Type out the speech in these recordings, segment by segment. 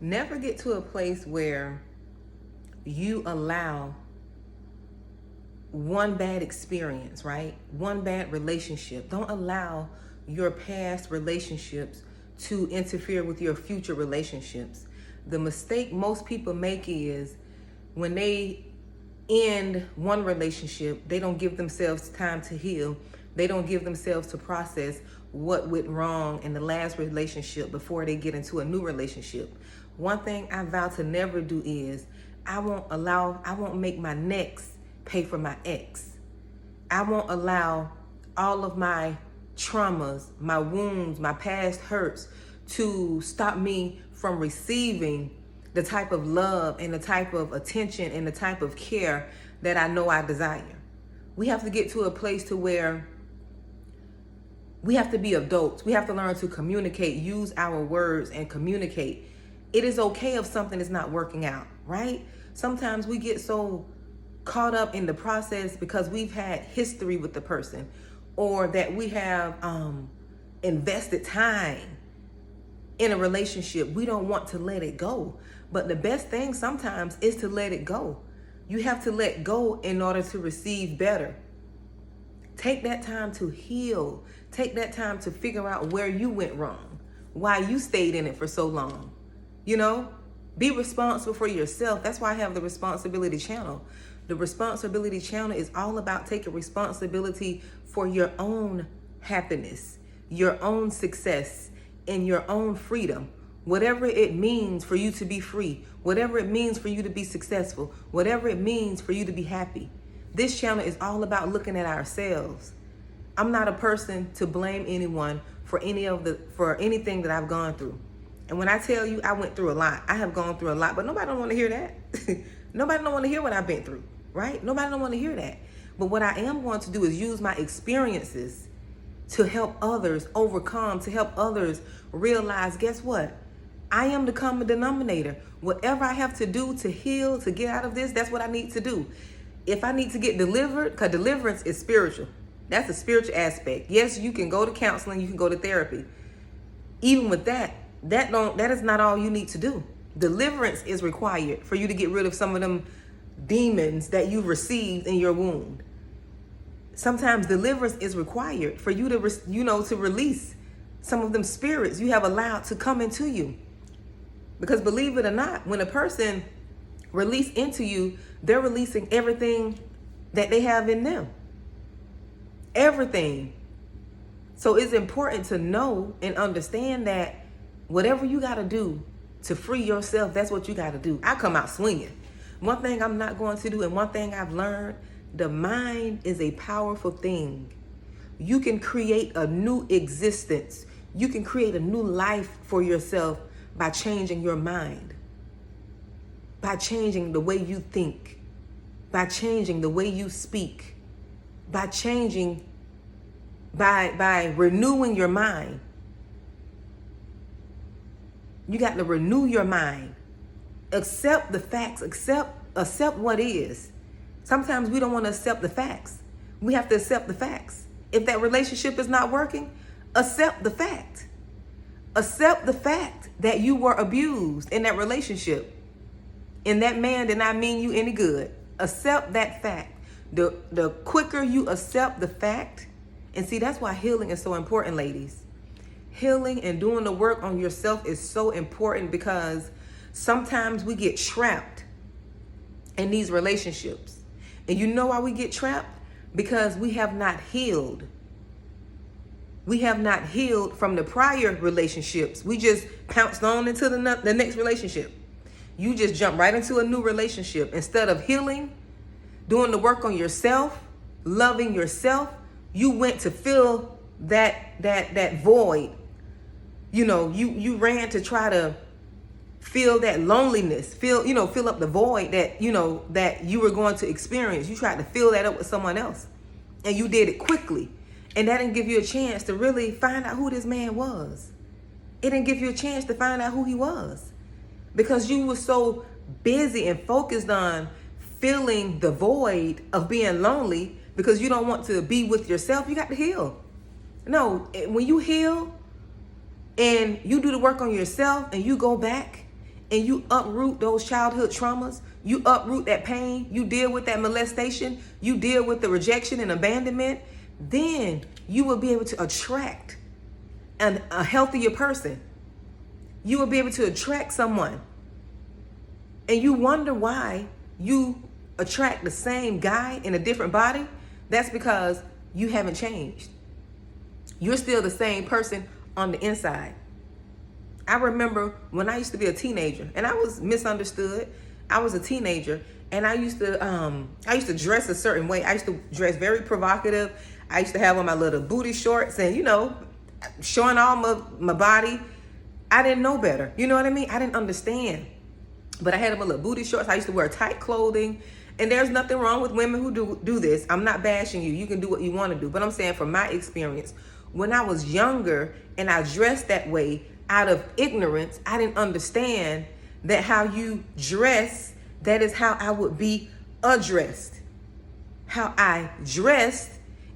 Never get to a place where you allow one bad experience, right? One bad relationship. Don't allow your past relationships to interfere with your future relationships. The mistake most people make is when they end one relationship, they don't give themselves time to heal. They don't give themselves to process what went wrong in the last relationship before they get into a new relationship. One thing I vow to never do is I won't make my next pay for my ex. I won't allow all of my traumas, my wounds, my past hurts to stop me from receiving the type of love and the type of attention and the type of care that I know I desire. We have to get to a place to where we have to be adults. We have to learn to communicate, use our words and communicate. It is okay if something is not working out, right? Sometimes we get so caught up in the process because we've had history with the person, or that we have invested time in a relationship. We don't want to let it go. But the best thing sometimes is to let it go. You have to let go in order to receive better. Take that time to heal. Take that time to figure out where you went wrong, why you stayed in it for so long. You know, be responsible for yourself. That's why I have the responsibility channel. The responsibility channel is all about taking responsibility for your own happiness, your own success, and your own freedom. Whatever it means for you to be free, whatever it means for you to be successful, whatever it means for you to be happy. This channel is all about looking at ourselves. I'm not a person to blame anyone for anything that I've gone through. And when I tell you I went through a lot, I have gone through a lot, but nobody don't want to hear that. Nobody don't want to hear what I've been through, right? Nobody don't want to hear that. But what I am going to do is use my experiences to help others overcome, to help others realize, guess what? I am the common denominator. Whatever I have to do to heal, to get out of this, that's what I need to do. If I need to get delivered, because deliverance is spiritual. That's a spiritual aspect. Yes, you can go to counseling, you can go to therapy. Even with that is not all you need to do. Deliverance is required for you to get rid of some of them demons that you've received in your wound. Sometimes deliverance is required for you to, to release some of them spirits you have allowed to come into you. Because believe it or not, when a person release into you, they're releasing everything that they have in them. Everything. So it's important to know and understand that whatever you got to do to free yourself, that's what you got to do. I come out swinging. One thing I'm not going to do, and one thing I've learned, the mind is a powerful thing. You can create a new existence. You can create a new life for yourself by changing your mind, by changing the way you think, by changing the way you speak, by renewing your mind. You got to renew your mind. Accept the facts. Accept what is. Sometimes we don't want to accept the facts. We have to accept the facts. If that relationship is not working, accept the fact. Accept the fact that you were abused in that relationship. And that man did not mean you any good. Accept that fact. The quicker you accept the fact, and see, that's why healing is so important, ladies. Healing and doing the work on yourself is so important, because sometimes we get trapped in these relationships. And you know why we get trapped? Because we have not healed. We have not healed from the prior relationships. We just pounced on into the next relationship. You just jump right into a new relationship. Instead of healing, doing the work on yourself, loving yourself, you went to fill that void. You ran to try to feel that loneliness, fill up the void that you were going to experience. You tried to fill that up with someone else, and you did it quickly. And that didn't give you a chance to really find out who this man was. It didn't give you a chance to find out who he was, because you were so busy and focused on filling the void of being lonely, because you don't want to be with yourself. You got to heal. No, when you heal and you do the work on yourself and you go back and you uproot those childhood traumas, you uproot that pain, you deal with that molestation, you deal with the rejection and abandonment, then you will be able to attract a healthier person. You will be able to attract someone. And you wonder why you attract the same guy in a different body. That's because you haven't changed. You're still the same person on the inside. I remember when I used to be a teenager and I was misunderstood. I was a teenager and I used to dress a certain way. I used to dress very provocative. I used to have on my little booty shorts and, showing all my body. I didn't know better. You know what I mean? I didn't understand. But I had on my little booty shorts. I used to wear tight clothing. And there's nothing wrong with women who do this. I'm not bashing you. You can do what you want to do. But I'm saying from my experience, when I was younger and I dressed that way out of ignorance, I didn't understand that how you dress, that is how I would be addressed. How I dressed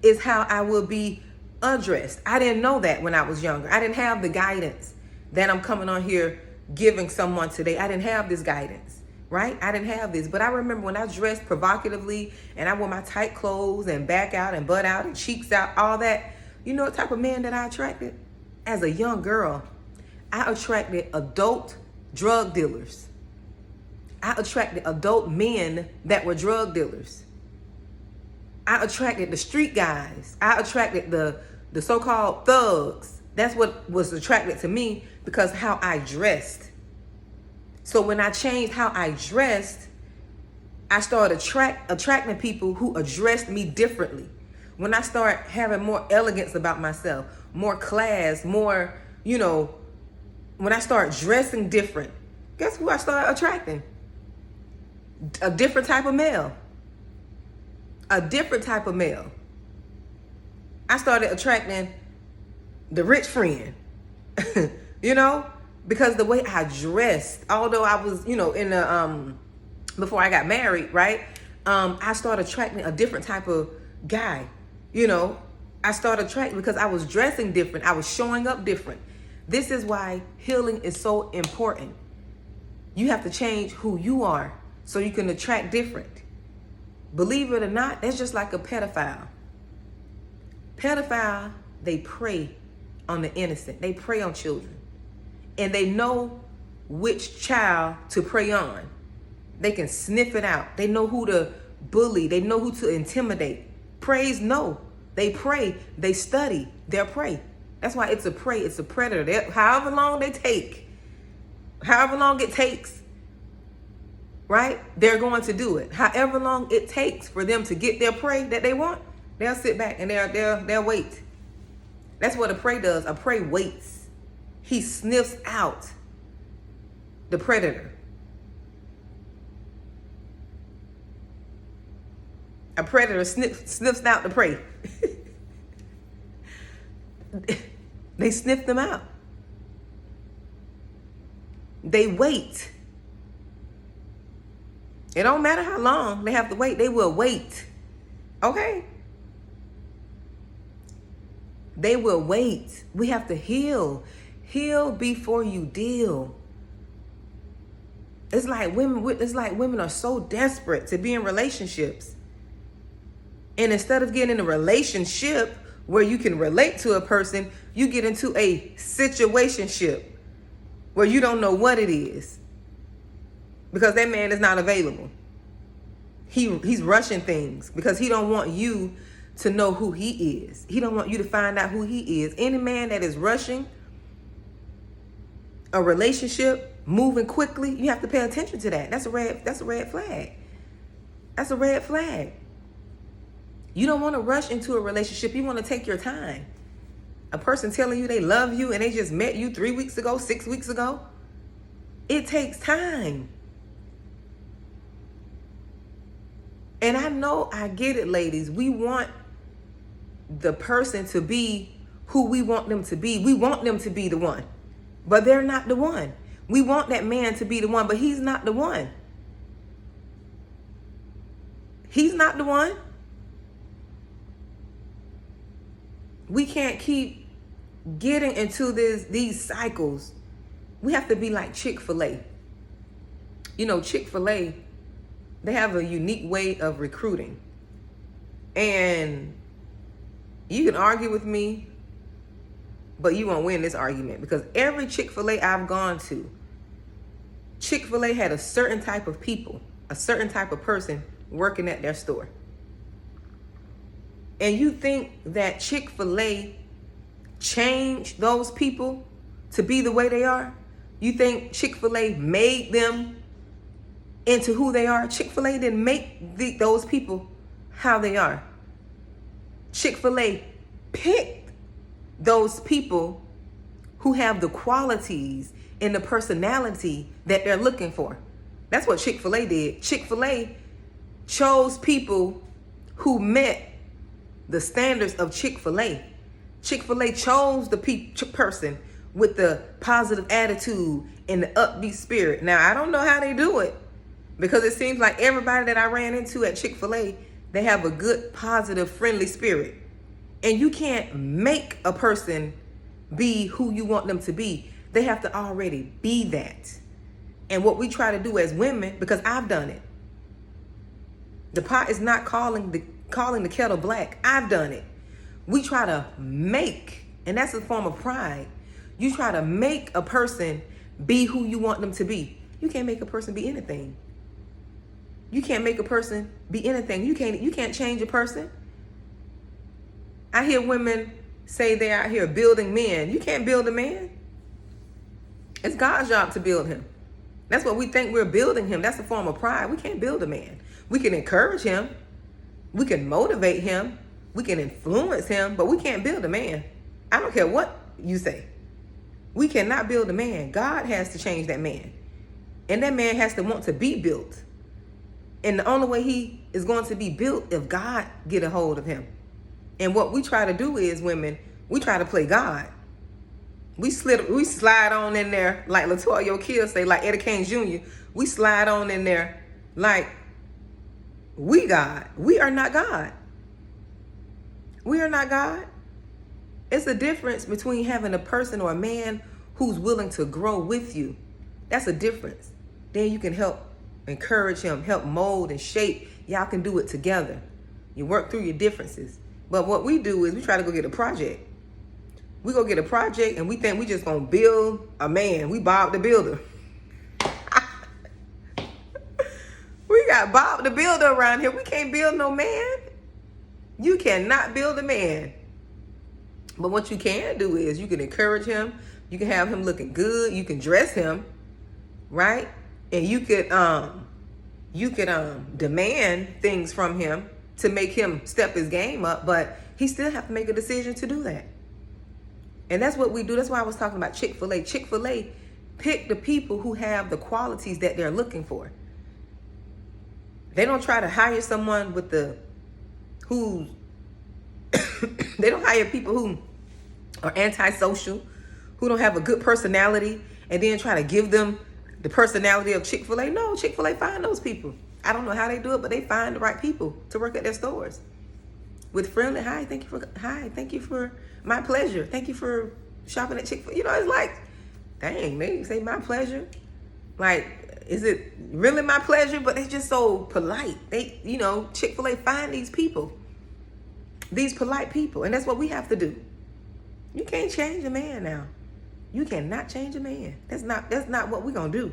is how I will be addressed. I didn't know that when I was younger. I didn't have the guidance that I'm coming on here giving someone today. I didn't have this guidance, right? I didn't have this. But I remember when I dressed provocatively and I wore my tight clothes and back out and butt out and cheeks out, all that. You know what type of man that I attracted? As a young girl, I attracted adult drug dealers. I attracted adult men that were drug dealers. I attracted the street guys. I attracted the so-called thugs. That's what was attracted to me because how I dressed. So when I changed how I dressed, I started attracting people who addressed me differently. When I start having more elegance about myself, more class, more, when I start dressing different, guess who I started attracting? A different type of male. A different type of male. I started attracting the rich friend, because the way I dressed, although I was, in the, before I got married, right? I started attracting a different type of guy. I started attracting because I was dressing different. I was showing up different. This is why healing is so important. You have to change who you are so you can attract different. Believe it or not, that's just like a pedophile. Pedophile, they prey on the innocent. They prey on children. And they know which child to prey on. They can sniff it out. They know who to bully. They know who to intimidate. Preys know. They prey. They study their prey. That's why it's a prey. It's a predator. However long it takes, right? They're going to do it. However long it takes for them to get their prey that they want, they'll sit back and they'll wait. That's what a prey does. A prey waits. He sniffs out the predator. A predator sniffs out the prey. They sniff them out. They wait. It don't matter how long they have to wait. They will wait. Okay? They will wait. We have to heal. Heal before you deal. It's like women are so desperate to be in relationships. And instead of getting in a relationship where you can relate to a person, you get into a situationship where you don't know what it is because that man is not available. He's rushing things because he don't want you to know who he is. He don't want you to find out who he is. Any man that is rushing a relationship, moving quickly, you have to pay attention to that. That's a red flag. That's a red flag. You don't want to rush into a relationship. You want to take your time. A person telling you they love you and they just met you 3 weeks ago, 6 weeks ago. It takes time. And I know, I get it, ladies. We want the person to be who we want them to be. We want them to be the one, but they're not the one. We want that man to be the one, but he's not the one. He's not the one. We can't keep getting into these cycles. We have to be like Chic-Fil-A. You know, Chick-fil-A, they have a unique way of recruiting. And you can argue with me, but you won't win this argument, because every Chick-fil-A I've gone to, Chick-fil-A had a certain type of people, a certain type of person working at their store. And you think that Chick-fil-A changed those people to be the way they are? You think Chick-fil-A made them into who they are? Chick-fil-A didn't make those people how they are. Chick-fil-A picked those people who have the qualities and the personality that they're looking for. That's what Chick-fil-A did. Chick-fil-A chose people who met the standards of Chick-fil-A. Chick-fil-A chose the person with the positive attitude and the upbeat spirit. Now, I don't know how they do it, because it seems like everybody that I ran into at Chick-fil-A, they have a good, positive, friendly spirit. And you can't make a person be who you want them to be. They have to already be that. And what we try to do as women, because I've done it. The pot is not calling the kettle black. I've done it. We try to make, and that's a form of pride. You try to make a person be who you want them to be. You can't make a person be anything. You can't make a person be anything. You can't change a person. I hear women say they're out here building men. You can't build a man. It's God's job to build him. That's what we think we're building him. That's a form of pride. We can't build a man. We can encourage him. We can motivate him. We can influence him, but we can't build a man. I don't care what you say. We cannot build a man. God has to change that man. And that man has to want to be built. And the only way he is going to be built if God get a hold of him. And what we try to do is, women, we try to play God. We slide on in there like LaToya O'Keefe say, like Eddie Kane Jr. We slide on in there like we God. We are not God. We are not God. It's a difference between having a person or a man who's willing to grow with you. That's a difference. Then you can help encourage him, help mold and shape. Y'all can do it together. You work through your differences. But what we do is we try to go get a project. We go get a project and we think we just gonna build a man. We Bob the Builder. We got Bob the Builder around here. We can't build no man. You cannot build a man. But what you can do is you can encourage him. You can have him looking good. You can dress him, right? And you could demand things from him to make him step his game up, but he still have to make a decision to do that. And that's what we do. That's why I was talking about Chick-fil-A. Chick-fil-A pick the people who have the qualities that they're looking for. They don't try to hire someone with they don't hire people who are antisocial, who don't have a good personality, and then try to give them the personality of Chick-fil-A. No, Chick-fil-A find those people. I don't know how they do it, but they find the right people to work at their stores. With friendly, hi, thank you for my pleasure. Thank you for shopping at Chick-fil-A. You know, it's like, dang, they say my pleasure. Like, is it really my pleasure? But they're just so polite. They, Chick-fil-A find these people. These polite people. And that's what we have to do. You can't change a man now. You cannot change a man. That's not what we're gonna do.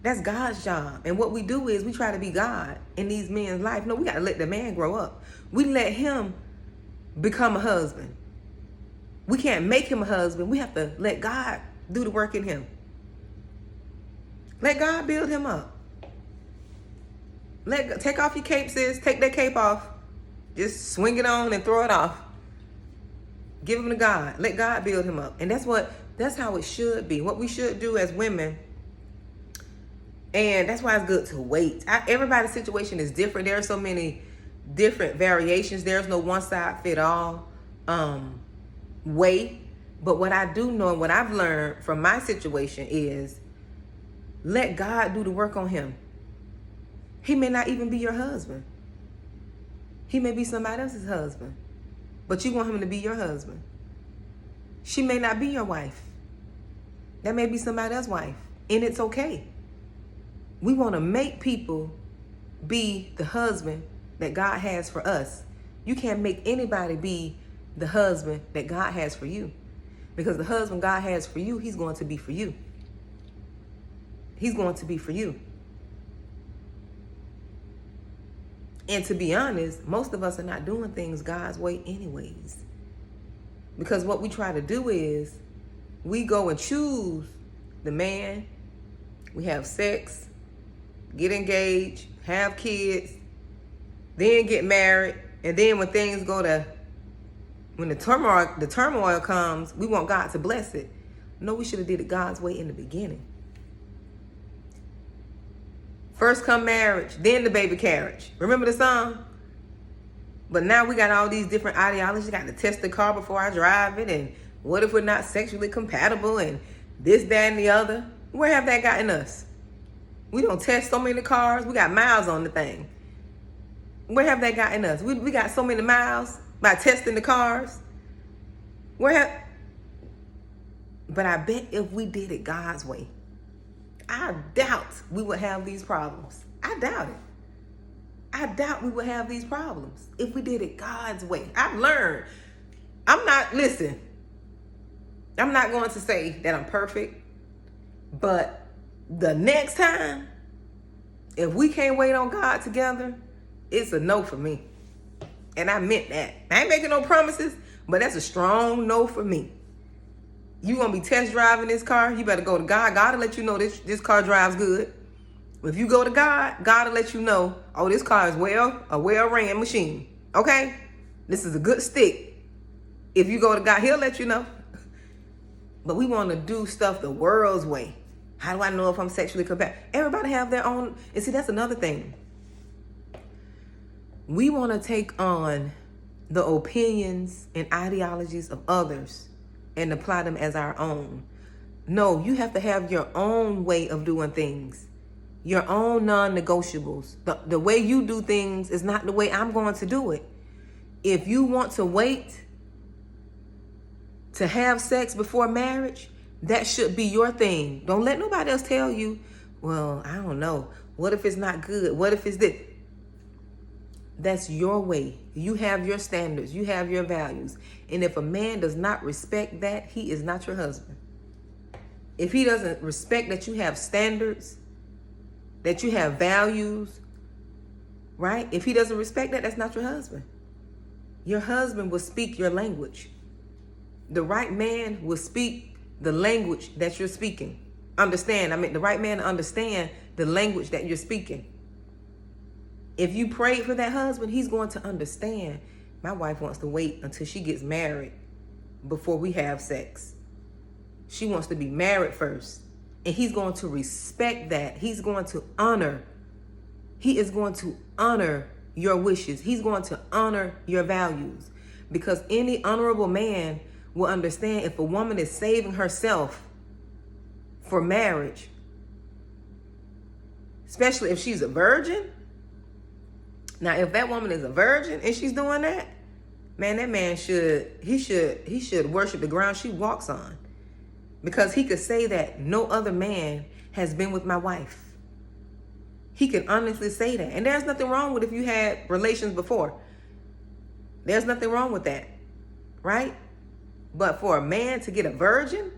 That's God's job. And what we do is we try to be God in these men's life. No, we gotta let the man grow up. We let him become a husband. We can't make him a husband. We have to let God do the work in him. Let God build him up. Take off your cape, sis. Take that cape off. Just swing it on and throw it off. Give him to God. Let God build him up. And that's how it should be. What we should do as women. And that's why it's good to wait. Everybody's situation is different. There are so many different variations. There's no one size fit all way. But what I do know and what I've learned from my situation is let God do the work on him. He may not even be your husband. He may be somebody else's husband. But you want him to be your husband. She may not be your wife. That may be somebody else's wife. And it's okay. We want to make people be the husband that God has for us. You can't make anybody be the husband that God has for you. Because the husband God has for you, he's going to be for you. He's going to be for you. And to be honest, most of us are not doing things God's way anyways. Because what we try to do is we go and choose the man, we have sex, get engaged, have kids, then get married, and then when things go to, when the turmoil comes, we want God to bless it. No, we should have did it God's way in the beginning. First come marriage, then the baby carriage. Remember the song? But now we got all these different ideologies. Got to test the car before I drive it. And what if we're not sexually compatible? And this, that, and the other. Where have that gotten us? We don't test so many cars. We got miles on the thing. Where have that gotten us? We got so many miles by testing the cars. But I bet if we did it God's way, I doubt we would have these problems. I doubt it. I doubt we would have these problems if we did it God's way. I've learned. I'm not going to say that I'm perfect, but the next time, if we can't wait on God together, it's a no for me. And I meant that. I ain't making no promises, but that's a strong no for me. You gonna be test driving this car, you better go to God. God will let you know this car drives good. If you go to God, God will let you know, oh, this car is a well-ran machine. Okay? This is a good stick. If you go to God, he'll let you know. But we want to do stuff the world's way. How do I know if I'm sexually compatible? Everybody have their own. And see, that's another thing. We want to take on the opinions and ideologies of others and apply them as our own. No, you have to have your own way of doing things. Your own non-negotiables. The way you do things is not the way I'm going to do it. If you want to wait to have sex before marriage, that should be your thing. Don't let nobody else tell you, well, I don't know. What if it's not good? What if it's this? That's your way. You have your standards. You have your values. And if a man does not respect that, he is not your husband. If he doesn't respect that you have standards, that you have values, right? If he doesn't respect that, that's not your husband. Your husband will speak your language. The right man will speak the language that you're speaking. The right man to understand the language that you're speaking. If you prayed for that husband, he's going to understand. My wife wants to wait until she gets married before we have sex. She wants to be married first. And he's going to respect that. He's going to honor. He is going to honor your wishes. He's going to honor your values. Because any honorable man will understand if a woman is saving herself for marriage, especially if she's a virgin. Now, if that woman is a virgin and she's doing that, man, that man should worship the ground she walks on. Because he could say that no other man has been with my wife. He can honestly say that. And there's nothing wrong with if you had relations before. There's nothing wrong with that, right? But for a man to get a virgin,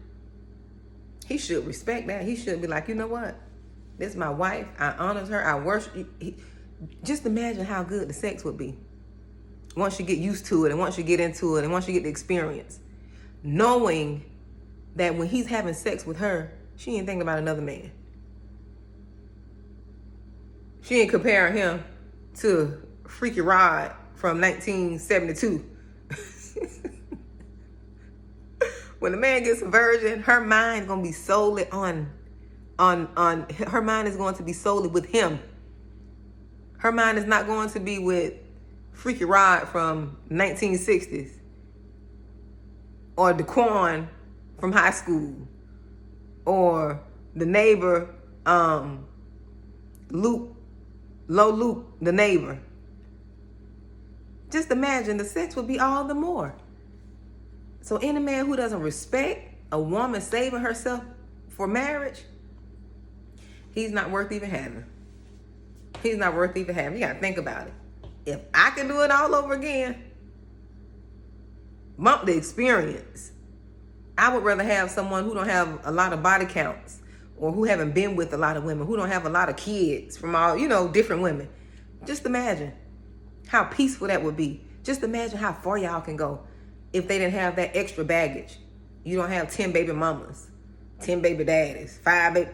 he should respect that. He should be like, you know what? This is my wife. I honor her. I worship. Just imagine how good the sex would be once you get used to it and once you get into it and once you get the experience. Knowing that when he's having sex with her, she ain't thinking about another man. She ain't comparing him to Freaky Rod from 1972. When the man gets a virgin, her mind is going to be solely her mind is going to be solely with him. Her mind is not going to be with Freaky Rod from 1960s or Daquan from high school or the neighbor, Luke, the neighbor. Just imagine the sex would be all the more. So any man who doesn't respect a woman saving herself for marriage, he's not worth even having. He's not worth even having. You gotta think about it. If I can do it all over again, bump the experience. I would rather have someone who don't have a lot of body counts, or who haven't been with a lot of women, who don't have a lot of kids from all, different women. Just imagine how peaceful that would be. Just imagine how far y'all can go if they didn't have that extra baggage. You don't have 10 baby mamas, 10 baby daddies, 5 baby,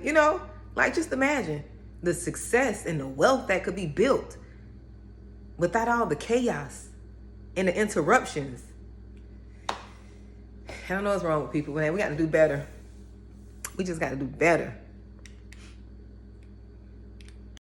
just imagine the success and the wealth that could be built without all the chaos and the interruptions. I don't know what's wrong with people, man. We got to do better. We just got to do better.